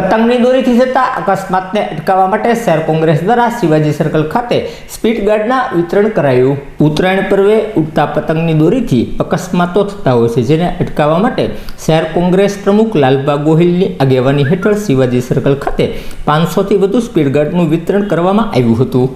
પતંગની દોરીથી થતા અકસ્માતને અટકાવવા માટે શહેર કોંગ્રેસ દ્વારા શિવાજી સર્કલ ખાતે સ્પીડ ગાર્ડના વિતરણ કરાયું। ઉત્તરાયણ પર્વે ઉડતા પતંગની દોરીથી અકસ્માતો થતા હોય છે, જેને અટકાવવા માટે શહેર કોંગ્રેસ પ્રમુખ લાલબા ગોહિલની આગેવાની હેઠળ શિવાજી સર્કલ ખાતે 500થી વધુ સ્પીડ ગાર્ડનું વિતરણ કરવામાં આવ્યું હતું।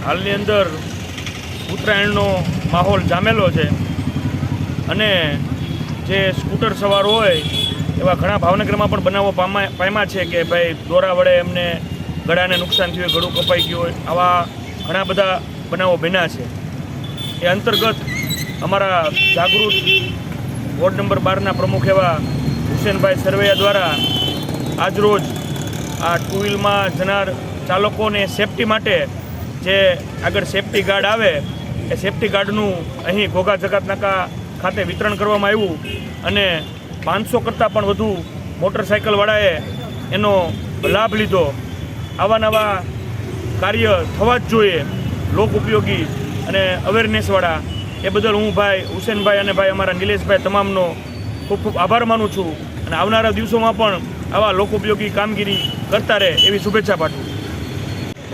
હાલની અંદર ઉત્તરાયણનો માહોલ જામેલો છે અને જે સ્કૂટર સવાર હોય એવા ઘણા ભાવનગરમાં પણ બનાવો પામ્યા છે કે ભાઈ દોરા વડે એમને ગળાને નુકસાન થયું હોય, ગળું કપાઈ ગયું હોય, આવા ઘણા બધા બનાવો બન્યા છે। એ અંતર્ગત અમારા જાગૃત વોર્ડ નંબર 12ના પ્રમુખ એવા હુસેનભાઈ સરવૈયા દ્વારા આજરોજ આ ટુ વ્હીલમાં જનાર ચાલકોને સેફટી માટે જે આગળ સેફટી ગાર્ડ આવે એ સેફટી ગાર્ડનું અહીં ઘોઘા જકાત નાકા ખાતે વિતરણ કરવામાં આવ્યું અને 500 કરતાં પણ વધુ મોટરસાઇકલવાળાએ એનો લાભ લીધો। આવા નવા કાર્ય થવા જ જોઈએ, લોક ઉપયોગી અને અવેરનેસવાળા। એ બદલ હું ભાઈ હુસેનભાઈ અને ભાઈ અમારા નિલેશભાઈ તમામનો ખૂબ ખૂબ આભાર માનું છું અને આવનારા દિવસોમાં પણ આવા લોક ઉપયોગી કામગીરી કરતા રહે એવી શુભેચ્છા પાઠવું।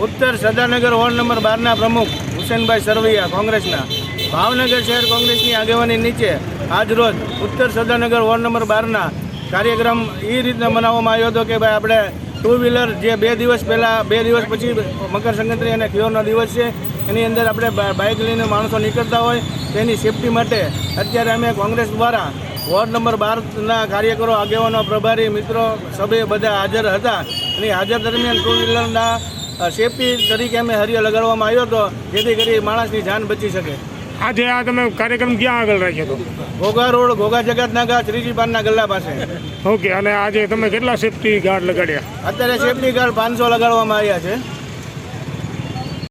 ઉત્તર સદાનગર વોર્ડ નંબર 12ના પ્રમુખ હુસેનભાઈ સરવૈયા કોંગ્રેસના ભાવનગર શહેર કોંગ્રેસની આગેવાની નીચે આજરોજ ઉત્તર સદાનગર વોર્ડ નંબર 12ના કાર્યક્રમ એ રીતના મનાવવામાં આવ્યો હતો કે ભાઈ આપણે ટુ વ્હીલર જે 2 દિવસ પહેલાં 2 દિવસ પછી મકર સંક્રાંતિ અને ખીઓનો દિવસ છે, એની અંદર આપણે બાઇક લઈને માણસો નીકળતા હોય તેની સેફટી માટે અત્યારે અમે કોંગ્રેસ દ્વારા વોર્ડ નંબર 12ના કાર્યકરો, આગેવાનો, પ્રભારી મિત્રો સભ્ય બધા હાજર હતા અને હાજર દરમિયાન ટુ વ્હીલરના સેફટી તરીકે અમે હરિયો લગાડવામાં આવ્યો હતો, જેથી કરી માણસની જાન બચી શકે। આજે આ તમે કાર્યક્રમ ક્યાં આગળ રાખ્યો હતો? ઘોઘા રોડ, ઘોઘા જગત નાકા, શ્રીજી પાનના ગલ્લા પાસે। ઓકે, અને આજે તમે કેટલા સેફટી ગાર્ડ લગાડ્યા? અત્યારે સેફટી ગાર્ડ 500 લગાડવામાં આવ્યા છે।